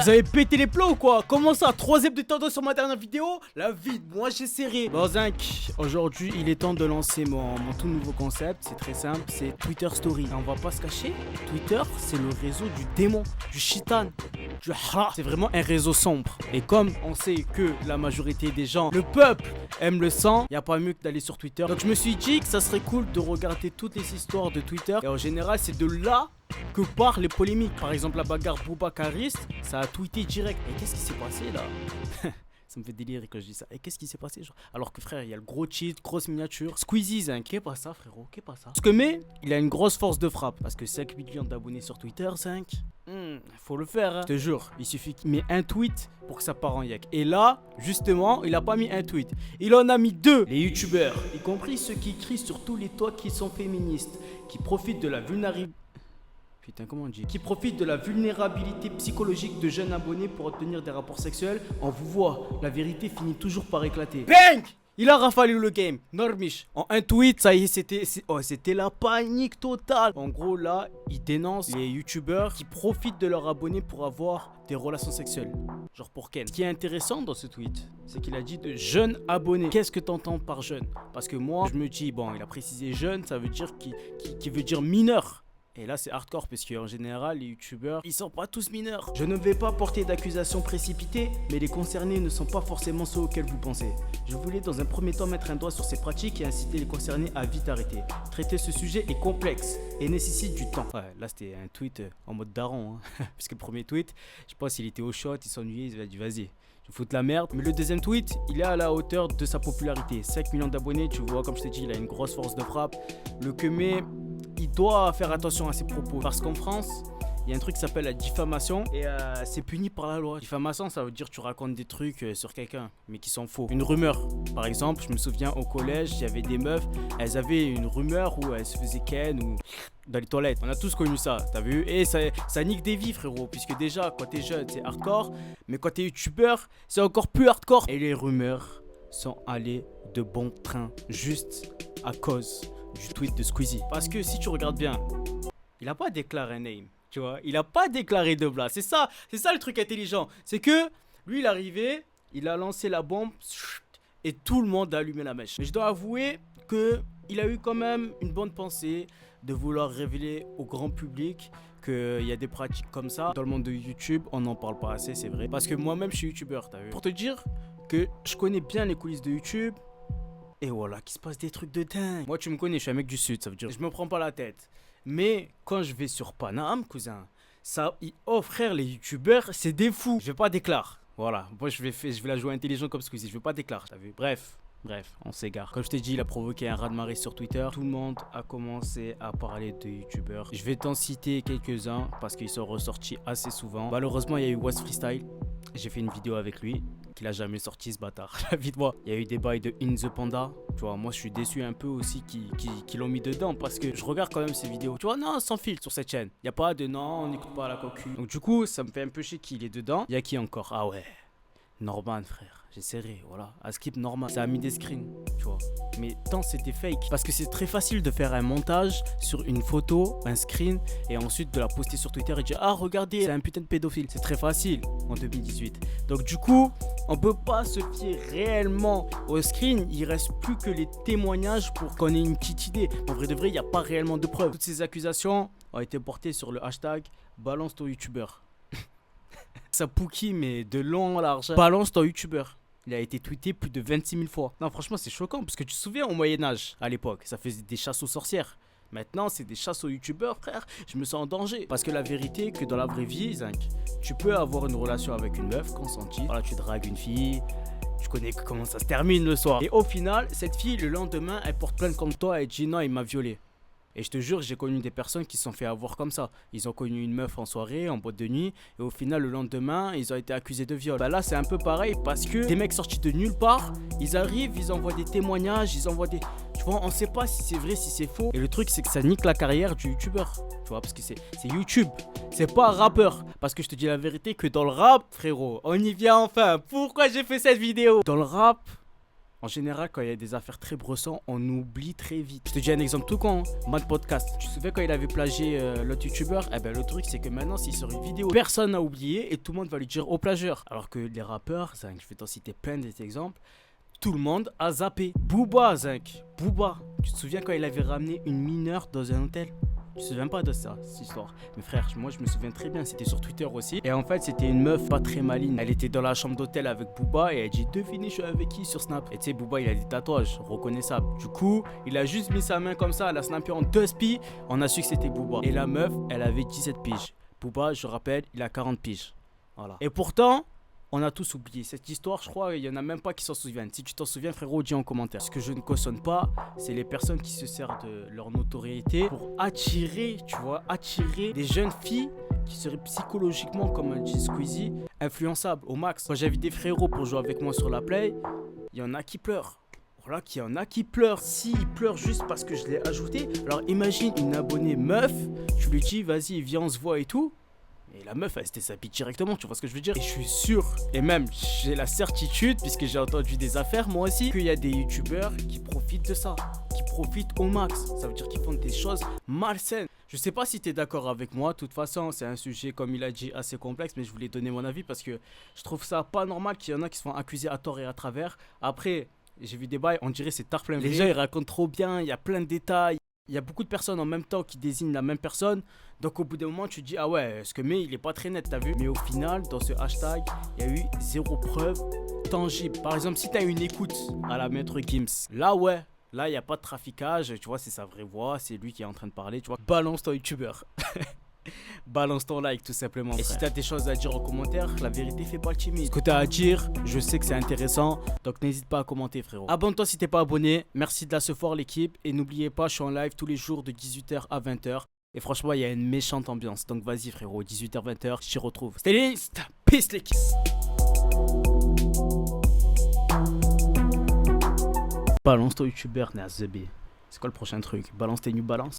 Vous avez pété les plombs ou quoi? Comment ça? 3ème de tendance sur ma dernière vidéo? La vide, moi j'ai serré. Bon Zinc, aujourd'hui il est temps de lancer mon tout nouveau concept. C'est très simple, c'est Twitter Story. Et on va pas se cacher, Twitter c'est le réseau du démon, du shitan, du hara. C'est vraiment un réseau sombre. Et comme on sait que la majorité des gens, le peuple aime le sang, y a pas mieux que d'aller sur Twitter. Donc je me suis dit que ça serait cool de regarder toutes les histoires de Twitter. Et en général c'est de là que partent les polémiques. Par exemple la bagarre Boubacariste, ça a tweeté direct. Et qu'est-ce qui s'est passé là? Ça me fait délirer quand je dis ça. Et qu'est-ce qui s'est passé genre? Alors que frère, il y a le gros cheat, grosse miniature. Squeezie, hein, qu'est pas ça frérot? Qu'est pas ça? Parce que mais, il a une grosse force de frappe. Parce que 5 millions d'abonnés sur Twitter, 5. Faut le faire, hein. Je te jure, il suffit qu'il met un tweet pour que ça parte en yak. Et là, justement, il a pas mis un tweet. Il en a mis 2. Les youtubeurs, y compris ceux qui crient sur tous les toits qui sont féministes, qui profitent de la vulnérabilité. Putain, comment on dit? Qui profitent de la vulnérabilité psychologique de jeunes abonnés pour obtenir des rapports sexuels. On vous voit, la vérité finit toujours par éclater. Bang! Il a rafalé le game, Normish. En un tweet, ça y est, c'était la panique totale. En gros, là, il dénonce les youtubeurs qui profitent de leurs abonnés pour avoir des relations sexuelles. Genre pour Ken. Ce qui est intéressant dans ce tweet, c'est qu'il a dit de jeunes abonnés. Qu'est-ce que t'entends par jeune? Parce que moi, je me dis, bon, il a précisé jeune, ça veut dire qui veut dire mineur. Et là c'est hardcore parce qu'en général les youtubeurs ils sont pas tous mineurs. Je ne vais pas porter d'accusations précipitées, mais les concernés ne sont pas forcément ceux auxquels vous pensez. Je voulais dans un premier temps mettre un doigt sur ces pratiques et inciter les concernés à vite arrêter. Traiter ce sujet est complexe et nécessite du temps. Ouais, là c'était un tweet en mode daron hein. Puisque le premier tweet, je pense qu'il était au shot, il s'ennuyait, il a dit vas-y. Je fous de la merde. Mais le deuxième tweet, il est à la hauteur de sa popularité. 5 millions d'abonnés, tu vois, comme je t'ai dit, il a une grosse force de frappe. Le Kemé, il doit faire attention à ses propos. Parce qu'en France, il y a un truc qui s'appelle la diffamation et c'est puni par la loi. Diffamation, ça veut dire que tu racontes des trucs sur quelqu'un, mais qui sont faux. Une rumeur, par exemple, je me souviens au collège, il y avait des meufs, elles avaient une rumeur où elles se faisaient ken ou dans les toilettes. On a tous connu ça, t'as vu? Et ça nique des vies, frérot, puisque déjà, quand t'es jeune, c'est hardcore, mais quand t'es youtubeur, c'est encore plus hardcore. Et les rumeurs sont allées de bon train, juste à cause du tweet de Squeezie. Parce que si tu regardes bien, il a pas déclaré un name. Tu vois, il a pas déclaré de blase. C'est ça le truc intelligent. C'est que lui, il est arrivé, il a lancé la bombe et tout le monde a allumé la mèche. Mais je dois avouer que il a eu quand même une bonne pensée de vouloir révéler au grand public qu'il y a des pratiques comme ça. Dans le monde de YouTube, on n'en parle pas assez, c'est vrai. Parce que moi-même, je suis youtubeur, t'as vu. Pour te dire que je connais bien les coulisses de YouTube. Et voilà, qu'il se passe des trucs de dingue. Moi, tu me connais, je suis un mec du sud, ça veut dire je me prends pas la tête. Mais quand je vais sur Paname, cousin, ça, oh frère, les youtubeurs, c'est des fous. Je vais pas déclarer. Voilà, moi je vais la jouer intelligent comme Squeezie, je vais pas déclarer, t'as vu. Bref, on s'égare. Comme je t'ai dit, il a provoqué un raz-de-marée sur Twitter. Tout le monde a commencé à parler de youtubeurs. Je vais t'en citer quelques-uns parce qu'ils sont ressortis assez souvent. Malheureusement, il y a eu Was Freestyle. J'ai fait une vidéo avec lui. Qu'il a jamais sorti ce bâtard. Vite-moi. Il y a eu des bails de In The Panda. Tu vois, moi je suis déçu un peu aussi qu'ils l'ont mis dedans parce que je regarde quand même ses vidéos. Tu vois, non, sans filtre sur cette chaîne. Il n'y a pas de non, on n'écoute pas la cocu. Donc du coup, ça me fait un peu chier qu'il est dedans. Il y a qui encore? Ah ouais, Norman, frère. J'ai serré, voilà. À skip Norman. Ça a mis des screens, tu vois. Mais tant c'était fake. Parce que c'est très facile de faire un montage sur une photo, un screen, et ensuite de la poster sur Twitter et dire ah regardez, c'est un putain de pédophile. C'est très facile en 2018. Donc du coup, on peut pas se fier réellement au screen. Il reste plus que les témoignages pour qu'on ait une petite idée. En vrai de vrai, il n'y a pas réellement de preuves. Toutes ces accusations ont été portées sur le hashtag balance ton youtubeur. Ça pouki mais de long en large. Balance ton youtubeur. Il a été tweeté plus de 26 000 fois. Non, franchement, c'est choquant parce que tu te souviens au Moyen-Âge, à l'époque, ça faisait des chasses aux sorcières. Maintenant, c'est des chasses aux youtubeurs, frère. Je me sens en danger. Parce que la vérité, que dans la vraie vie, Zinc, tu peux avoir une relation avec une meuf consentie. Voilà, tu dragues une fille. Tu connais comment ça se termine le soir. Et au final, cette fille, le lendemain, elle porte plainte contre toi et dit non, il m'a violé. Et je te jure, j'ai connu des personnes qui se sont fait avoir comme ça. Ils ont connu une meuf en soirée, en boîte de nuit, et au final, le lendemain, ils ont été accusés de viol. Bah là, c'est un peu pareil parce que des mecs sortis de nulle part, ils arrivent, ils envoient des témoignages, ils envoient des... Tu vois, on sait pas si c'est vrai, si c'est faux. Et le truc, c'est que ça nique la carrière du youtubeur. Tu vois, parce que c'est YouTube. C'est pas un rappeur. Parce que je te dis la vérité que dans le rap, frérot, on y vient enfin. Pourquoi j'ai fait cette vidéo? Dans le rap, En général, quand il y a des affaires très brossantes, on oublie très vite. Je te dis un exemple tout con, hein. Mad Podcast. Tu te souviens quand il avait plagié l'autre youtubeur? Eh ben le truc c'est que maintenant s'il sort une vidéo, personne n'a oublié et tout le monde va lui dire au plagieur. Alors que les rappeurs, Zinc, je vais t'en citer plein d'exemples, tout le monde a zappé. Booba, Zinc, Booba. Tu te souviens quand il avait ramené une mineure dans un hôtel? Je me souviens pas de ça, cette histoire. Mais frère, moi je me souviens très bien, c'était sur Twitter aussi. Et en fait, c'était une meuf pas très maligne. Elle était dans la chambre d'hôtel avec Booba et elle dit devinez, je suis avec qui sur Snap. Et tu sais, Booba il a des tatouages reconnaissables. Du coup, il a juste mis sa main comme ça, elle a snappé en 2 spies. On a su que c'était Booba. Et la meuf, elle avait 17 piges. Booba, je rappelle, il a 40 piges. Voilà. Et pourtant, on a tous oublié cette histoire, je crois, il y en a même pas qui s'en souviennent. Si tu t'en souviens, frérot, dis en commentaire. Ce que je ne cautionne pas, c'est les personnes qui se servent de leur notoriété pour attirer, tu vois, attirer des jeunes filles qui seraient psychologiquement, comme dit Squeezie, influençables au max. Quand j'invite des frérots pour jouer avec moi sur la play, il y en a qui pleurent. Voilà qu'il y en a qui pleurent. S'ils pleurent juste parce que je l'ai ajouté, alors imagine une abonnée meuf, tu lui dis vas-y, viens, on se voit et tout. Et la meuf, elle se déshabille directement, tu vois ce que je veux dire? Et je suis sûr, et même j'ai la certitude, puisque j'ai entendu des affaires moi aussi, qu'il y a des youtubeurs qui profitent de ça, qui profitent au max. Ça veut dire qu'ils font des choses malsaines. Je sais pas si tu es d'accord avec moi, de toute façon c'est un sujet comme il a dit assez complexe, mais je voulais donner mon avis parce que je trouve ça pas normal qu'il y en a qui se font accuser à tort et à travers. Après, j'ai vu des bails, on dirait c'est tard plein. Les gens ils racontent trop bien, il y a plein de détails. Il y a beaucoup de personnes en même temps qui désignent la même personne. Donc au bout d'un moment, tu te dis, ah ouais, ce que mais il est pas très net, t'as vu? Mais au final, dans ce hashtag, il y a eu 0 preuve tangible. Par exemple, si t'as une écoute à la Maître Gims, là ouais, là il n'y a pas de traficage, tu vois, c'est sa vraie voix, c'est lui qui est en train de parler, tu vois. Balance ton youtubeur. Balance ton like tout simplement. Et si t'as des choses à dire en commentaire, la vérité fait pas le timide. Ce que t'as à dire, je sais que c'est intéressant, donc n'hésite pas à commenter frérot. Abonne-toi si t'es pas abonné, merci de la support l'équipe. Et n'oubliez pas, je suis en live tous les jours de 18h à 20h. Et franchement, il y a une méchante ambiance. Donc vas-y frérot, 18h-20h, je t'y retrouve. C'était List, peace l'équipe. Balance ton youtubeur, Nazebe. C'est quoi le prochain truc? Balance tes New Balance.